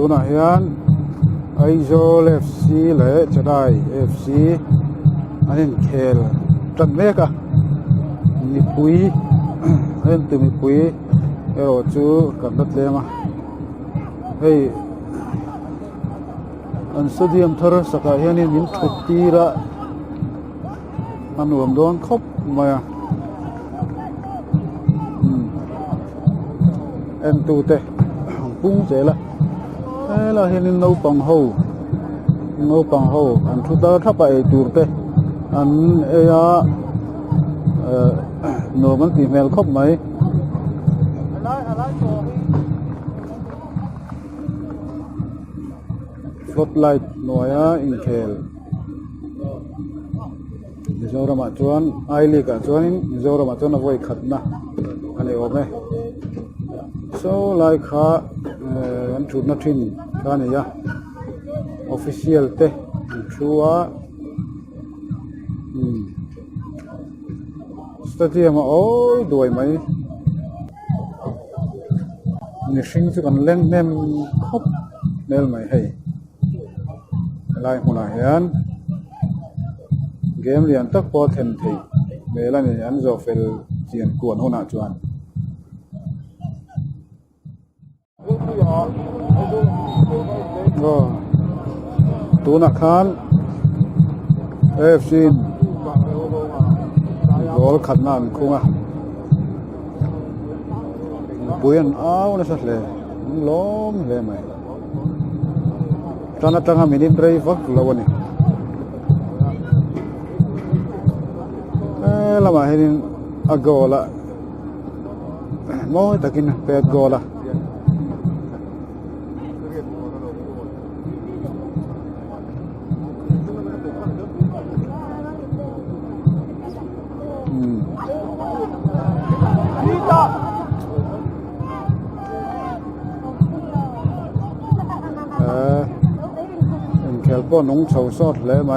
ตัวไหนยันAizawl FC เลย Chennai FC อันนี้เคลจันเมกะมีปุยอันนี้ตัวมีปุยเออจูกันนัดเลยมาเฮ้ยอันสเดียมทาร์สักอย่างนี้มินทุกทีละอันรวมโดนครบมาเอ็นตูเตะปุ้งเจ๋ละเอ้เราเห็นนปังโฮอันทุตาทับไปตูเตะอันเอียโนมันตีเมลครบไหมฟลอตไลท์หน่วยinkhelมิโซรามาชวนไอลีกชวนมิโซรามาชวนเอาไว้ขัดนะอันนี้โอเคso like อันชุดนัดทิ้งกันเนี่ย official เตะชัวสเตเดียมโอ้ยด้วยไหมนี่สิ่งที่กันเล่นเน้นครบเน้นไหมให้ไล่หัวหน้าเห็นเกมเรียนตักพอเทนทีเวลาเนี่ยอันจะเฟลเสียนกวนหัวหน้าจวนก็ตัวนักขันเอฟซีบอลขัดน้ำคุ้งอ่ะปุยอันอ้าวนั่นสักเลยล้มเลยไหมตอนนั้นตั้งมินิดไรฟักแล้ววันนี้ละมาเห็นอากอละมอตะกินเป็ดกอละinkhel ก็น้องเฉาซอดเลยไหม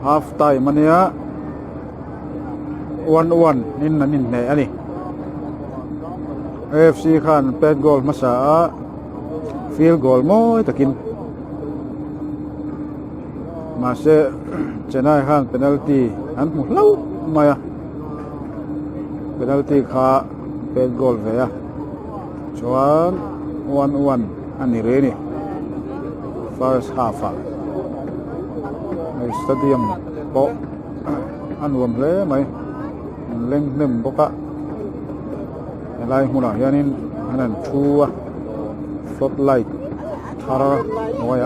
half time มันเนี่ยวันนินนั่นนินไหนอันนี้ AFC ขัน8 goal มาสา field goal ม้อยตะกินมาเสะChennaiขัน penalty อันหมดแล้วมาอ่ะ penalty ขา8 goal เวียชวนวันอันนี้เรนี่ first halfในสเตเดียมโปอันรวมเลยไหมเล่นหนึ่งปกะอะไรหัวหน้ายันนี่อันนั้นชัวฟลอตไลท์ทาร์หน่วย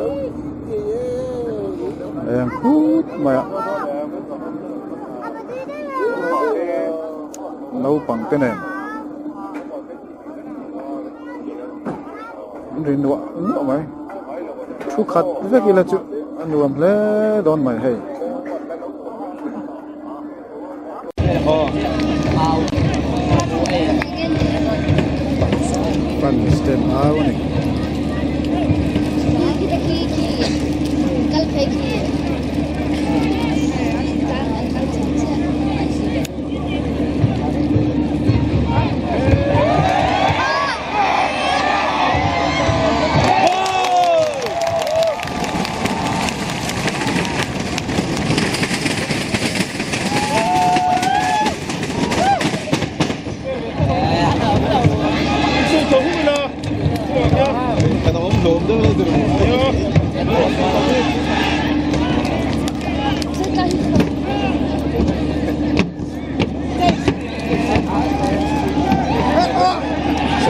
เอ็งพูดมาเราปังเต้นเองรินวะไหมชุกขัดเรื่องอะไรจุอันรวมเลยโดนไหมให้ฟันสเต็มอาวันนี้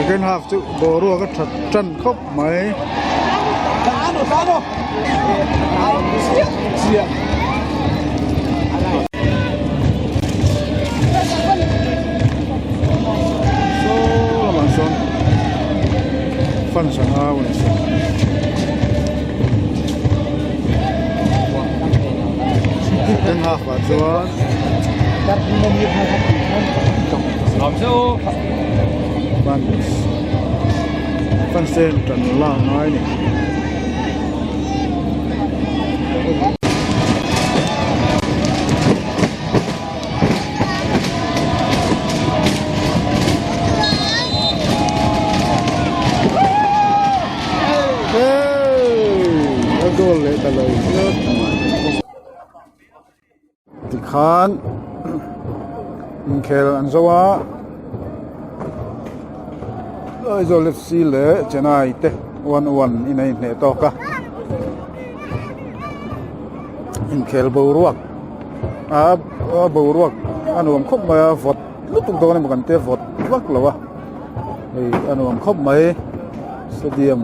second half chu boru ka that tran khop mai so lamang son fan sang a un so second half wa chuan fan sen trần la nói nè goal lệ ta lời thì khan inkhel Aizawl Aizawl FC le Chennai te 1-1 inai ne to ka inkhel boruak boruak anuam khop ma vot lutuk to ne makan te vot lak lawa ei anuam khop mai stadium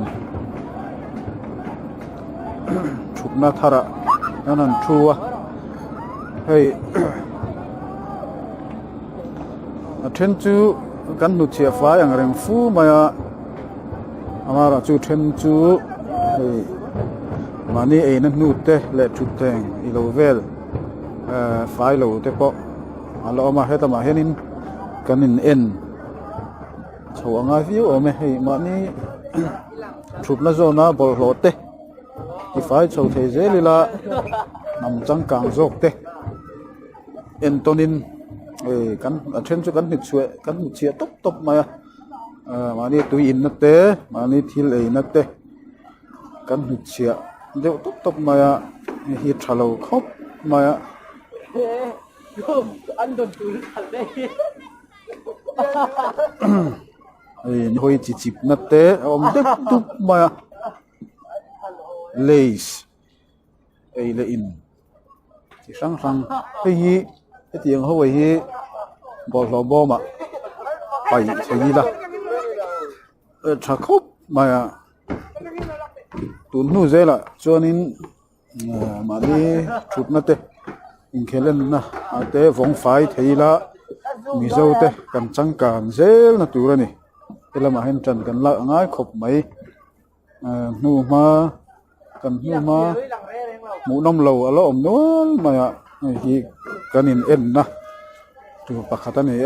chupna thara anan thuwa hei then chu kan nu chia fa yang reng fu maya amara chu then chu mani e na nu te le chu teng I lo vel fai lo te po alo ma heta ma henin kanin en chawanga view ome hei mani chupna zona bol lo te I fai chau the je lila nam chang kang jok te entonin kan then chu kan hnu chia top maya mani tui in na te mani thil ei na te kan hnu chia deuh top maya hi thalo khop maya an don tui khal de ei hoi chi chip na te om deuh tup maya lace ei le in chi sang hi tiếng hôi hi bỏ lò bò mà phải thấy gì đó chả khóc mà tụi nu dễ là cho nên mà đi chụp nó tê inkhel na te vong phải thấy là mi dâu tê cần trăng càng dễ là tụi ra nè thế là mà hen trần cần lợ ngái khóc mấy nu ma cần nu ma mũ nông lầu ở lỗ ổng nữa mà hi kanin en na tu pakhata ni